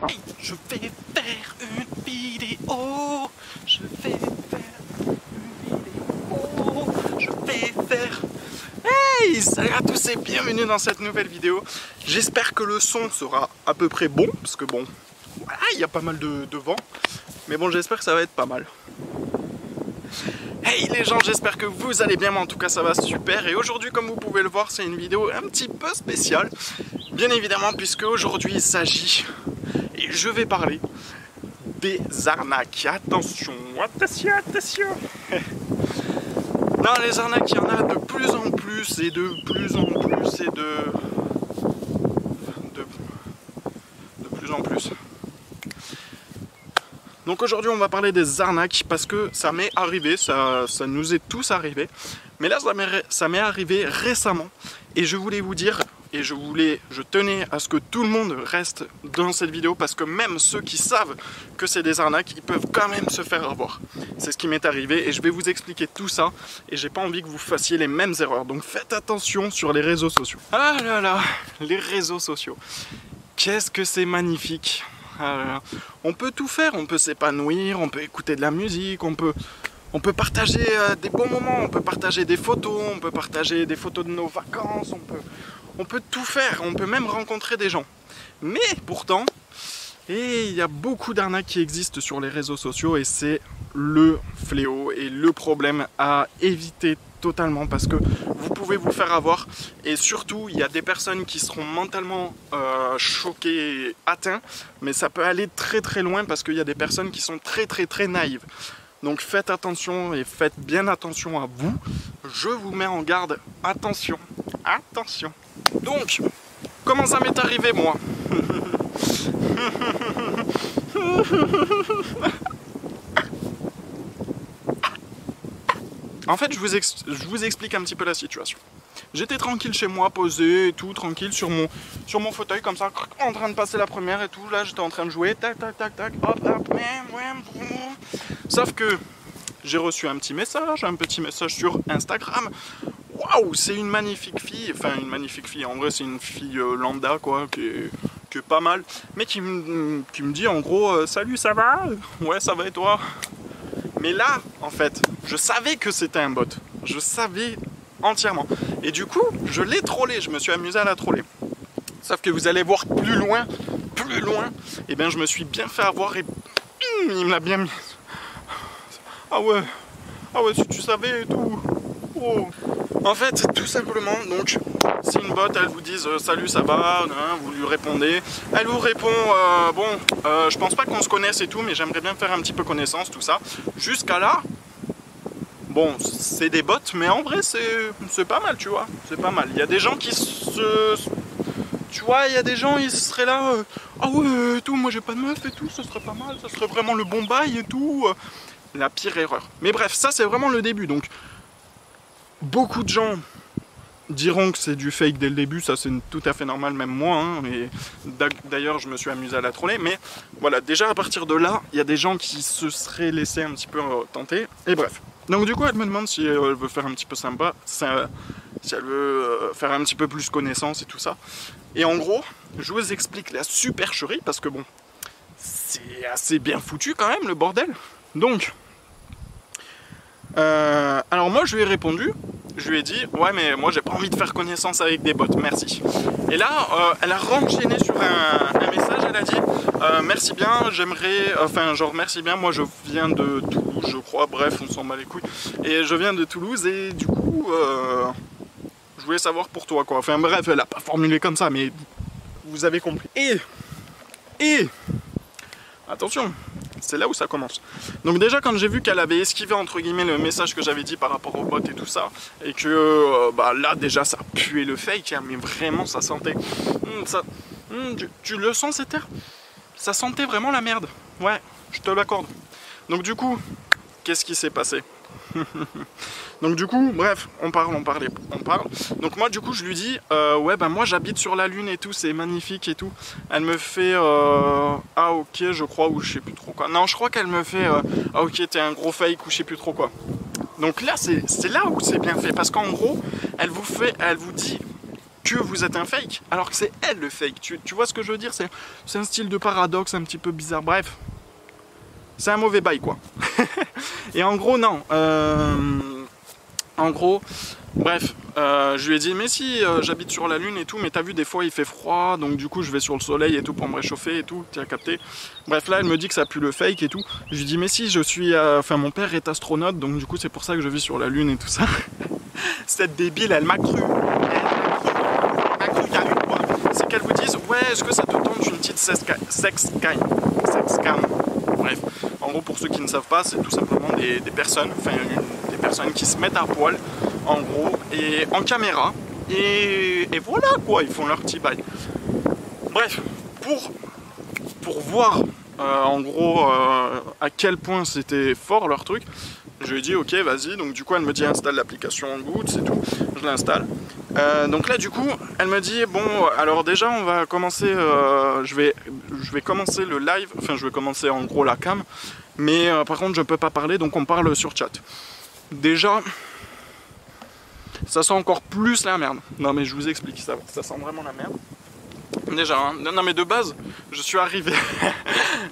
Hey, je vais faire une vidéo. Je vais faire une vidéo. Je vais faire... Hey, salut à tous et bienvenue dans cette nouvelle vidéo. J'espère que le son sera à peu près bon, parce que bon, voilà, il y a pas mal de vent. Mais bon, j'espère que ça va être pas mal. Hey les gens, j'espère que vous allez bien, mais en tout cas ça va super. Et aujourd'hui, comme vous pouvez le voir, c'est une vidéo un petit peu spéciale. Bien évidemment, puisque aujourd'hui il s'agit, et je vais parler, des arnaques. Attention, attention, attention. Dans les arnaques, il y en a de plus en plus, et de plus en plus, et de plus en plus. Donc aujourd'hui on va parler des arnaques parce que ça m'est arrivé, ça nous est tous arrivé. Mais là ça m'est arrivé récemment et je voulais vous dire, et je tenais à ce que tout le monde reste dans cette vidéo parce que même ceux qui savent que c'est des arnaques, ils peuvent quand même se faire avoir. C'est ce qui m'est arrivé et je vais vous expliquer tout ça et j'ai pas envie que vous fassiez les mêmes erreurs. Donc faites attention sur les réseaux sociaux. Ah là là, les réseaux sociaux. Qu'est-ce que c'est magnifique! On peut tout faire, on peut s'épanouir, on peut écouter de la musique, on peut partager des bons moments, on peut partager des photos, on peut partager des photos de nos vacances, on peut tout faire, on peut même rencontrer des gens. Mais pourtant, il y a beaucoup d'arnaques qui existent sur les réseaux sociaux et c'est le fléau et le problème à éviter totalement parce que vous pouvez vous faire avoir et surtout il y a des personnes qui seront mentalement choquées et atteintes, mais ça peut aller très très loin parce qu'il y a des personnes qui sont très naïves. Donc faites attention et faites bien attention à vous. Je vous mets en garde, attention, attention. Donc, comment ça m'est arrivé moi? En fait, je vous explique un petit peu la situation. J'étais tranquille chez moi, posé et tout, tranquille sur mon fauteuil comme ça, en train de passer la première et tout. Là, j'étais en train de jouer, tac, tac, tac, tac, hop, hop, sauf que j'ai reçu un petit message sur Instagram. Waouh, c'est une magnifique fille, enfin une magnifique fille, en vrai c'est une fille lambda quoi, qui est pas mal, mais qui me dit en gros salut, ça va? Ouais, ça va et toi? Mais là, en fait, je savais que c'était un bot. Je savais entièrement. Et du coup, je l'ai trollé. Je me suis amusé à la troller. Sauf que vous allez voir plus loin, et bien je me suis bien fait avoir et il me l'a bien mis. Ah ouais, si tu savais et tout. Oh. En fait, tout simplement, donc, c'est une bot, elle vous dit salut, ça va, hein, vous lui répondez. Elle vous répond je pense pas qu'on se connaisse et tout, mais j'aimerais bien faire un petit peu connaissance, tout ça. Jusqu'à là, bon, c'est des bots, mais en vrai, c'est pas mal, tu vois. C'est pas mal. Il y a des gens qui tu vois, il y a des gens, ils seraient là, ah ouais, et tout, moi j'ai pas de meuf et tout, ce serait pas mal, ça serait vraiment le bon bail et tout. La pire erreur. Mais bref, ça c'est vraiment le début, donc beaucoup de gens diront que c'est du fake dès le début, ça c'est tout à fait normal, même moi, hein, et d'ailleurs je me suis amusé à la troller, mais voilà, déjà à partir de là, il y a des gens qui se seraient laissés un petit peu tenter, et bref. Donc du coup elle me demande si elle veut faire un petit peu sympa, si elle veut faire un petit peu plus connaissance et tout ça, et en gros, je vous explique la supercherie, parce que bon, c'est assez bien foutu quand même le bordel, donc... alors moi je lui ai répondu, je lui ai dit ouais mais moi j'ai pas envie de faire connaissance avec des bots, merci. Et là elle a renchaîné sur un message, elle a dit merci bien, j'aimerais, enfin genre merci bien, moi je viens de Toulouse je crois, bref on s'en bat les couilles, et je viens de Toulouse et du coup je voulais savoir pour toi quoi, enfin bref elle a pas formulé comme ça mais vous avez compris. Et attention, c'est là où ça commence. Donc déjà quand j'ai vu qu'elle avait esquivé entre guillemets le message que j'avais dit par rapport au bot et tout ça, et que là déjà ça puait le fake, hein, mais vraiment ça sentait... tu le sens cet air? Ça sentait vraiment la merde. Ouais, je te l'accorde. Donc du coup, qu'est-ce qui s'est passé? Donc du coup, bref, on parle. Donc moi du coup je lui dis ouais bah moi j'habite sur la lune et tout, c'est magnifique et tout. Elle me fait ah ok je crois, ou je sais plus trop quoi. Non je crois qu'elle me fait ah ok t'es un gros fake ou je sais plus trop quoi. Donc là c'est là où c'est bien fait parce qu'en gros elle vous dit que vous êtes un fake, alors que c'est elle le fake. Tu vois ce que je veux dire? C'est un style de paradoxe un petit peu bizarre. Bref, c'est un mauvais bail, quoi. Et en gros, non. En gros, bref, je lui ai dit, mais si, j'habite sur la Lune et tout, mais t'as vu, des fois il fait froid, donc du coup je vais sur le soleil et tout pour me réchauffer et tout, tu as capté. Bref, là elle me dit que ça pue le fake et tout. Je lui dis, mais si, je suis, enfin mon père est astronaute, donc du coup c'est pour ça que je vis sur la Lune et tout ça. Cette débile, elle m'a cru. Elle m'a cru, il y a eu quoi? C'est qu'elle vous dise, ouais, est-ce que ça te tente une petite sex cam? Bref, en gros, pour ceux qui ne savent pas, c'est tout simplement des personnes, enfin des personnes qui se mettent à poil, en gros, et en caméra, et voilà quoi, ils font leur petit bail. Bref, pour voir en gros à quel point c'était fort leur truc, je lui ai dit ok vas-y, donc du coup elle me dit installe l'application en Google, c'est tout, je l'installe. Donc là du coup elle me dit bon alors déjà on va commencer, je vais commencer le live, enfin je vais commencer en gros la cam, mais par contre je peux pas parler donc on parle sur chat. Déjà ça sent encore plus la merde, non mais je vous explique, ça sent vraiment la merde. Déjà, hein. Non mais de base, je suis arrivé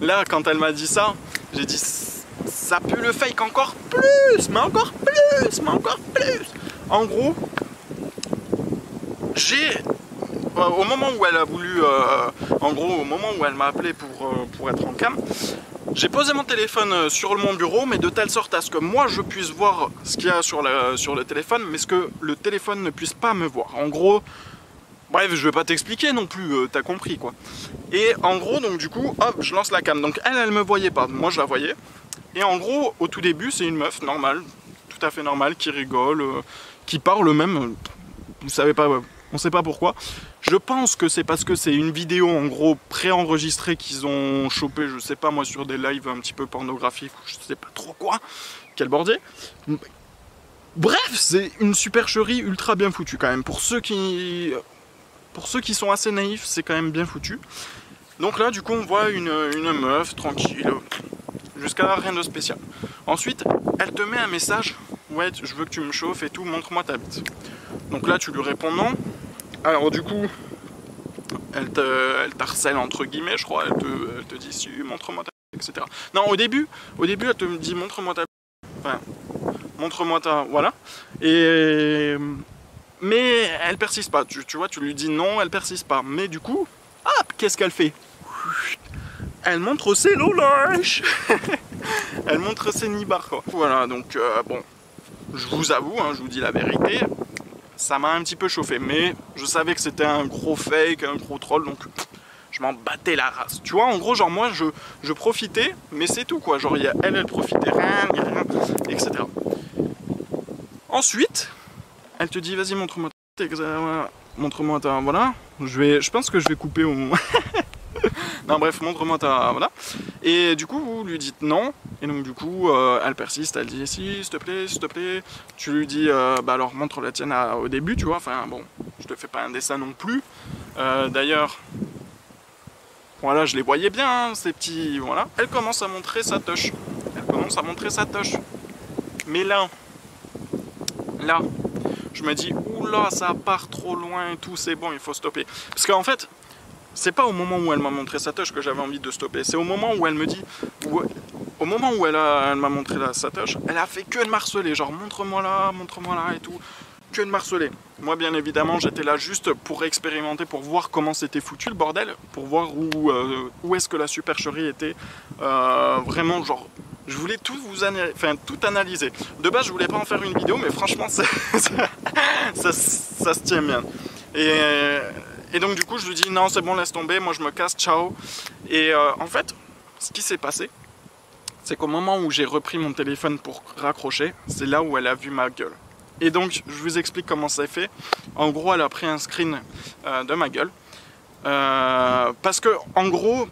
là quand elle m'a dit ça, j'ai dit ça pue le fake encore plus, mais encore plus, mais encore plus. En gros, au moment où elle a voulu, en gros au moment où elle m'a appelé pour être en cam, j'ai posé mon téléphone sur mon bureau, mais de telle sorte à ce que moi je puisse voir ce qu'il y a sur le téléphone, mais ce que le téléphone ne puisse pas me voir. En gros, bref, je vais pas t'expliquer non plus, t'as compris quoi. Et en gros, donc du coup, hop, je lance la cam. Donc elle me voyait pas, moi je la voyais. Et en gros, au tout début, c'est une meuf normale, tout à fait normale, qui rigole, qui parle même. Vous savez pas, on sait pas pourquoi. Je pense que c'est parce que c'est une vidéo en gros préenregistrée qu'ils ont chopé, je sais pas moi, sur des lives un petit peu pornographiques, ou je sais pas trop quoi. Quel bordier. Bref, c'est une supercherie ultra bien foutue quand même. Pour ceux qui sont assez naïfs, c'est quand même bien foutu. Donc là, du coup, on voit une meuf tranquille, jusqu'à là, rien de spécial. Ensuite, elle te met un message, ouais, je veux que tu me chauffes et tout, montre-moi ta bite. Donc là, tu lui réponds non. Alors du coup, elle t'harcèle entre guillemets, je crois. Elle te dit si, montre-moi ta bite, etc. Non, au début, elle te dit montre-moi ta bite. Enfin, montre-moi ta... Voilà. Mais elle persiste pas, tu vois, tu lui dis non, elle persiste pas. Mais du coup, hop, qu'est-ce qu'elle fait? Elle montre ses lolaches. Elle montre ses nibards, quoi. Voilà, donc bon, je vous avoue, hein, je vous dis la vérité, ça m'a un petit peu chauffé. Mais je savais que c'était un gros fake, un gros troll, donc je m'en battais la race. Tu vois, en gros, genre moi, je profitais, mais c'est tout, quoi. Genre, elle profitait, rien, etc. Ensuite... elle te dit vas-y montre-moi montre-moi ta voilà. Je pense que je vais couper au moment. Non bref, montre-moi ta voilà. Et du coup vous lui dites non. Et donc du coup elle persiste, elle dit si s'il te plaît. Tu lui dis bah alors montre la tienne au début, tu vois. Enfin bon, je te fais pas un dessin non plus. D'ailleurs, voilà, je les voyais bien hein, ces petits voilà. Elle commence à montrer sa touche. Mais là. Je me dis, oula, ça part trop loin et tout, c'est bon, il faut stopper. Parce qu'en fait, c'est pas au moment où elle m'a montré sa touche que j'avais envie de stopper. C'est au moment où elle me dit, au moment où elle m'a montré sa touche, elle a fait que de m'harceler. Genre, montre-moi là et tout. Que de m'harceler. Moi, bien évidemment, j'étais là juste pour expérimenter, pour voir comment c'était foutu le bordel. Pour voir où est-ce que la supercherie était. Vraiment, genre... je voulais tout tout analyser. De base, je voulais pas en faire une vidéo, mais franchement, ça se tient bien. Et donc, du coup, je lui dis non, c'est bon, laisse tomber, moi je me casse, ciao. Et en fait, ce qui s'est passé, c'est qu'au moment où j'ai repris mon téléphone pour raccrocher, c'est là où elle a vu ma gueule. Et donc, je vous explique comment ça fait. En gros, elle a pris un screen de ma gueule. Parce que, en gros...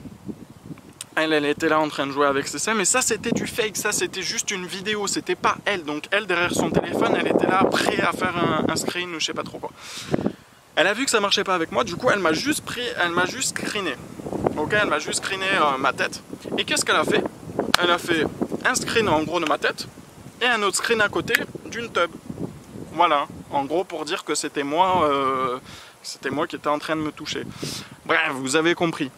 elle était là en train de jouer avec ses seins, mais ça c'était du fake, ça c'était juste une vidéo, c'était pas elle. Donc elle derrière son téléphone, elle était là prêt à faire un screen ou je sais pas trop quoi. Elle a vu que ça marchait pas avec moi, du coup elle m'a juste screené. Ok, elle m'a juste screené ma tête. Et qu'est-ce qu'elle a fait? Elle a fait un screen en gros de ma tête et un autre screen à côté d'une tub. Voilà, en gros pour dire que c'était moi C'était moi qui étais en train de me toucher. Bref, vous avez compris.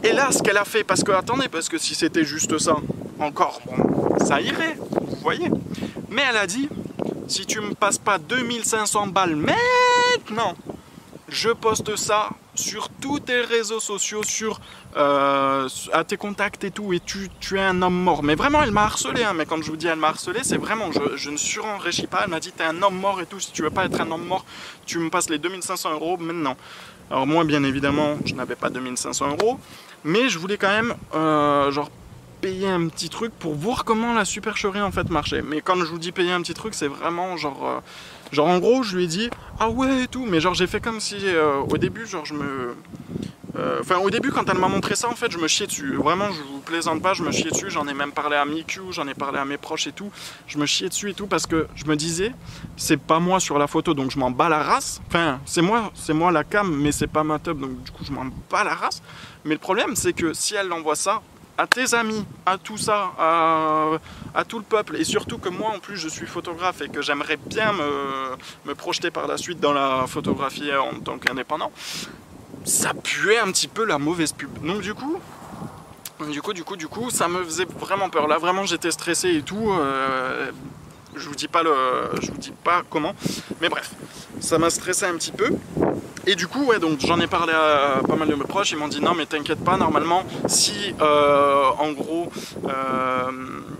Et là, ce qu'elle a fait, parce que, attendez, parce que si c'était juste ça, encore, bon, ça irait, vous voyez. Mais elle a dit, si tu me passes pas 2500 balles maintenant, je poste ça sur tous tes réseaux sociaux, à tes contacts et tout, et tu es un homme mort. Mais vraiment, elle m'a harcelé, hein, mais quand je vous dis elle m'a harcelé, c'est vraiment, je ne surenrichis pas, elle m'a dit t'es un homme mort et tout, si tu veux pas être un homme mort, tu me passes les 2500 € maintenant. Alors moi, bien évidemment, je n'avais pas 2500 €, mais je voulais quand même, genre, payer un petit truc pour voir comment la supercherie en fait marchait. Mais quand je vous dis payer un petit truc, c'est vraiment genre, genre en gros je lui ai dit ah ouais et tout, mais genre j'ai fait comme si au début genre je me... Enfin au début quand elle m'a montré ça en fait je me chiais dessus, vraiment je vous plaisante pas, je me chiais dessus, j'en ai même parlé à Miku, j'en ai parlé à mes proches et tout, je me chiais dessus et tout parce que je me disais c'est pas moi sur la photo donc je m'en bats la race, enfin c'est moi la cam mais c'est pas ma tub donc du coup je m'en bats la race, mais le problème c'est que si elle envoie ça à tes amis, à tout ça, à tout le peuple, et surtout que moi en plus je suis photographe et que j'aimerais bien me projeter par la suite dans la photographie en tant qu'indépendant, ça puait un petit peu la mauvaise pub. Donc du coup, ça me faisait vraiment peur. Là vraiment j'étais stressé et tout. Je vous dis pas comment, mais bref, ça m'a stressé un petit peu. Et du coup, ouais, donc j'en ai parlé à pas mal de mes proches, ils m'ont dit non mais t'inquiète pas, normalement, si en gros,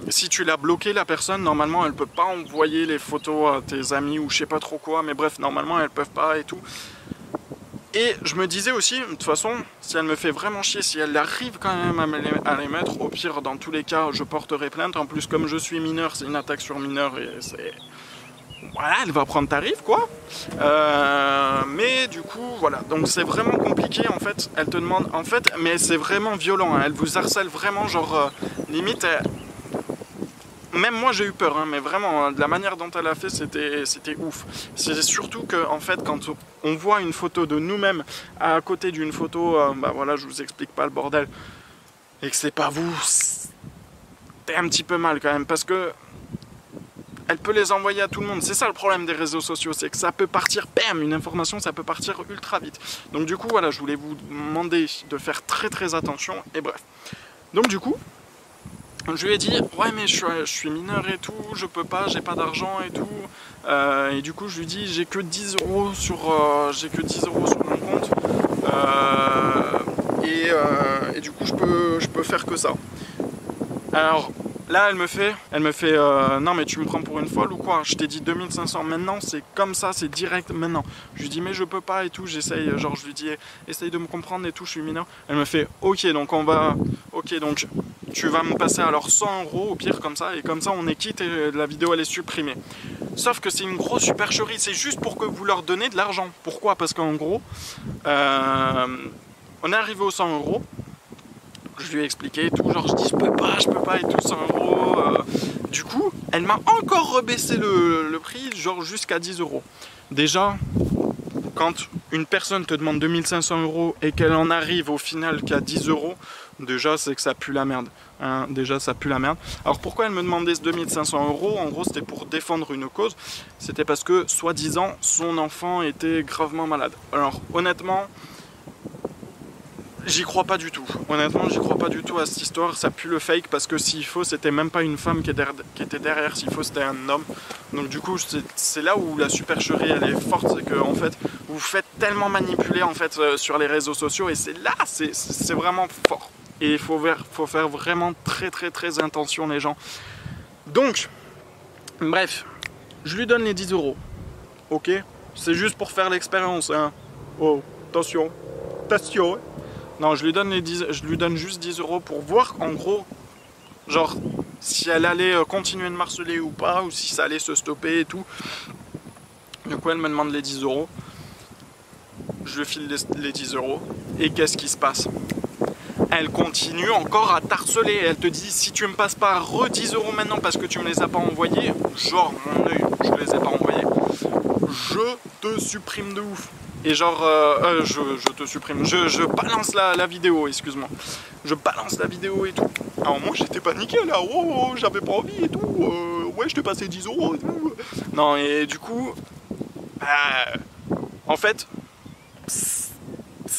si tu l'as bloqué la personne, normalement elle peut pas envoyer les photos à tes amis ou je sais pas trop quoi, mais bref, normalement elles peuvent pas et tout. Et je me disais aussi, de toute façon, si elle me fait vraiment chier, si elle arrive quand même à les mettre, au pire, dans tous les cas, je porterai plainte. En plus, comme je suis mineur, c'est une attaque sur mineur et c'est... Voilà, elle va prendre tarif, quoi. Mais du coup, voilà. Donc c'est vraiment compliqué, en fait. Elle te demande, en fait, mais c'est vraiment violent. Hein. Elle vous harcèle vraiment, genre, limite... Même moi j'ai eu peur, hein, mais vraiment, de la manière dont elle a fait, c'était ouf. C'est surtout que, en fait, quand on voit une photo de nous-mêmes à côté d'une photo, bah voilà, je vous explique pas le bordel, et que c'est pas vous, c'est un petit peu mal quand même, parce que elle peut les envoyer à tout le monde. C'est ça le problème des réseaux sociaux, c'est que ça peut partir, bam, une information, ça peut partir ultra vite. Donc du coup, voilà, je voulais vous demander de faire très très attention, et bref. Donc du coup, je lui ai dit ouais mais je suis mineur et tout, je peux pas, j'ai pas d'argent et tout, et du coup je lui dis j'ai que 10 € sur mon compte, et du coup je peux faire que ça. Alors là elle me fait non mais tu me prends pour une folle ou quoi, je t'ai dit 2500 maintenant, c'est comme ça, c'est direct maintenant. Je lui dis mais je peux pas et tout, j'essaye, genre je lui dis essaye de me comprendre et tout, je suis mineur. Elle me fait ok donc donc tu vas me passer alors 100 € au pire comme ça, et comme ça on est quitte et la vidéo elle est supprimée. Sauf que c'est une grosse supercherie, c'est juste pour que vous leur donnez de l'argent. Pourquoi? Parce qu'en gros, on est arrivé aux 100 €, je lui ai expliqué et tout, genre je dis je peux pas et tout, 100 €. Du coup, elle m'a encore rebaissé le prix, genre jusqu'à 10 €. Déjà, quand une personne te demande 2500 € et qu'elle en arrive au final qu'à 10 €, déjà c'est que ça pue la merde. Hein, déjà ça pue la merde. Alors pourquoi elle me demandait ce 2500 €? En gros c'était pour défendre une cause. C'était parce que soi-disant son enfant était gravement malade. Alors honnêtement, j'y crois pas du tout. Honnêtement, j'y crois pas du tout à cette histoire. Ça pue le fake parce que s'il faut, c'était même pas une femme qui était derrière. S'il faut, c'était un homme. Donc du coup, c'est là où la supercherie elle est forte, c'est que en fait, vous vous faites tellement manipuler en fait sur les réseaux sociaux, et c'est là, c'est vraiment fort. Et il faut faire vraiment très attention les gens. Donc, bref, je lui donne les 10 €. Ok, c'est juste pour faire l'expérience. Hein. Oh, attention. Non, je lui donne juste 10 € pour voir en gros, genre, si elle allait continuer de marceler ou pas, ou si ça allait se stopper et tout. Du coup, elle me demande les 10 €. Je lui file les 10 €. Et qu'est-ce qui se passe? Elle continue encore à t'harceler. Elle te dit si tu me passes pas 10 € maintenant parce que tu me les as pas envoyés, genre mon œil, je les ai pas envoyés, je te supprime de ouf. Et genre, je te supprime, je balance la vidéo, excuse-moi. Je balance la vidéo et tout. Alors moi j'étais paniqué là, oh, j'avais pas envie et tout, ouais je t'ai passé 10 € et tout. Non et du coup, en fait,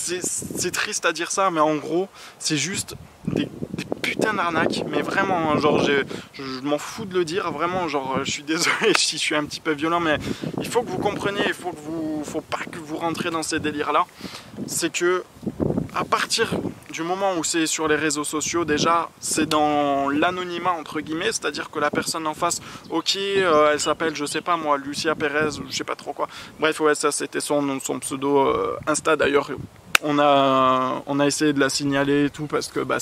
c'est triste à dire ça, mais en gros, c'est juste des putains d'arnaques. Mais vraiment, hein, genre, je m'en fous de le dire. Vraiment, genre, je suis désolé si je suis un petit peu violent, mais il faut que vous compreniez, faut pas que vous rentrez dans ces délires-là. C'est que, à partir du moment où c'est sur les réseaux sociaux, déjà, c'est dans l'anonymat, entre guillemets, c'est-à-dire que la personne en face, ok, elle s'appelle, je sais pas moi, Lucia Perez, je sais pas trop quoi. Bref, ouais, ça c'était son pseudo Insta d'ailleurs. On a essayé de la signaler et tout, parce que bah,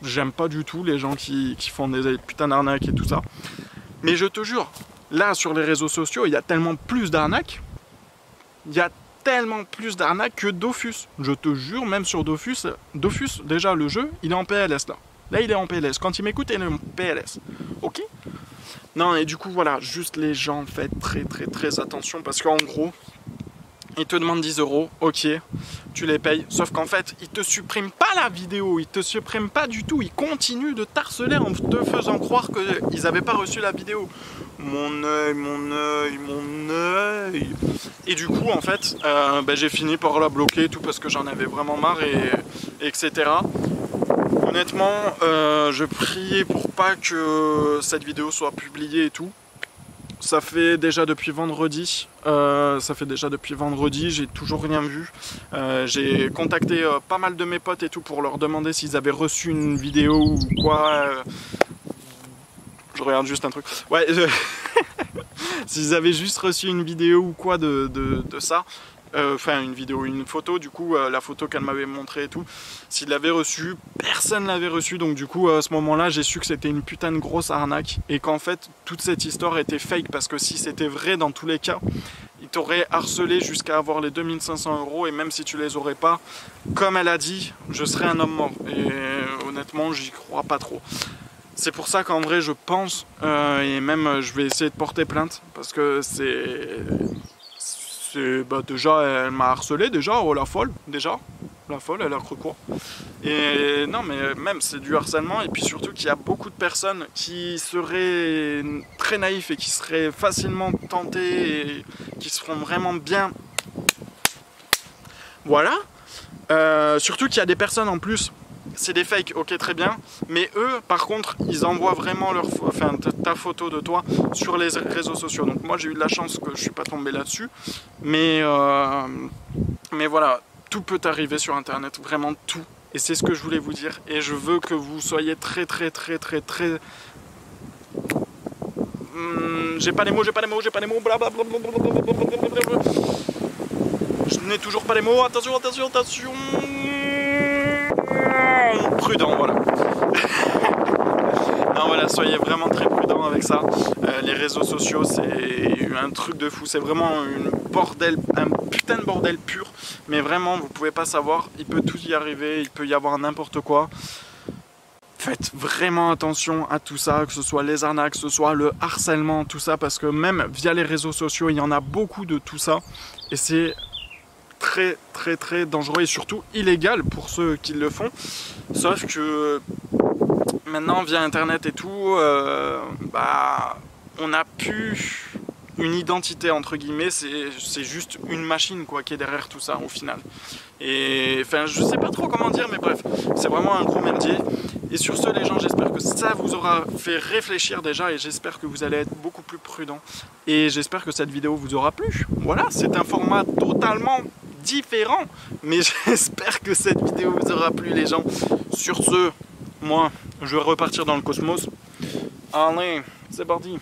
j'aime pas du tout les gens qui font des putains d'arnaques et tout ça. Mais je te jure, là, sur les réseaux sociaux, il y a tellement plus d'arnaques, il y a tellement plus d'arnaques que Dofus. Je te jure, même sur Dofus, déjà le jeu, il est en PLS là. Là, il est en PLS. Quand il m'écoute, il est en PLS. Ok? Non, et du coup, voilà, juste les gens, faites très attention, parce qu'en gros, ils te demandent 10 €, ok, tu les payes, sauf qu'en fait, ils te suppriment pas la vidéo, ils te suppriment pas du tout, ils continuent de t'harceler en te faisant croire qu'ils n'avaient pas reçu la vidéo. Mon œil. Et du coup, en fait, j'ai fini par la bloquer et tout, parce que j'en avais vraiment marre, etc. Honnêtement, je priais pour pas que cette vidéo soit publiée et tout. Ça fait déjà depuis vendredi, j'ai toujours rien vu. J'ai contacté pas mal de mes potes et tout pour leur demander s'ils avaient reçu une vidéo ou quoi. Je regarde juste un truc. Ouais, s'ils avaient juste reçu une vidéo ou quoi de ça. Enfin une photo, du coup la photo qu'elle m'avait montrée et tout, s'il l'avait reçue, personne l'avait reçue, donc du coup à ce moment là j'ai su que c'était une putain de grosse arnaque et qu'en fait toute cette histoire était fake, parce que si c'était vrai, dans tous les cas il t'aurait harcelé jusqu'à avoir les 2500 €, et même si tu les aurais pas, comme elle a dit, je serais un homme mort, et honnêtement j'y crois pas trop. C'est pour ça qu'en vrai je pense, et même je vais essayer de porter plainte, parce que déjà elle m'a harcelé, la folle, elle a cru quoi. Et non, mais même c'est du harcèlement, et puis surtout qu'il y a beaucoup de personnes qui seraient très naïfs et qui seraient facilement tentées et qui se feront vraiment bien. Voilà. Surtout qu'il y a des personnes en plus, c'est des fakes, ok, très bien, mais eux par contre ils envoient vraiment ta photo de toi sur les réseaux sociaux. Donc moi j'ai eu de la chance que je suis pas tombé là-dessus, mais voilà, tout peut arriver sur internet, vraiment tout, et c'est ce que je voulais vous dire, et je veux que vous soyez très j'ai pas les mots, blablabla. Je n'ai toujours pas les mots, attention, prudent, voilà. Non, voilà, soyez vraiment très prudents avec ça. Les réseaux sociaux, c'est un truc de fou, c'est vraiment un putain de bordel pur, mais vraiment vous pouvez pas savoir, il peut tout y arriver, il peut y avoir n'importe quoi. Faites vraiment attention à tout ça, que ce soit les arnaques, que ce soit le harcèlement, tout ça, parce que même via les réseaux sociaux, il y en a beaucoup de tout ça, et c'est très dangereux et surtout illégal pour ceux qui le font. Sauf que maintenant via internet et tout, on a plus une identité entre guillemets, c'est juste une machine quoi qui est derrière tout ça au final. Et enfin je sais pas trop comment dire, mais bref, c'est vraiment un gros merdier. Et sur ce les gens, j'espère que ça vous aura fait réfléchir déjà, et j'espère que vous allez être beaucoup plus prudents, et j'espère que cette vidéo vous aura plu. Voilà, c'est un format totalement différent, mais j'espère que cette vidéo vous aura plu les gens. Sur ce, moi je vais repartir dans le cosmos. Allez, c'est parti.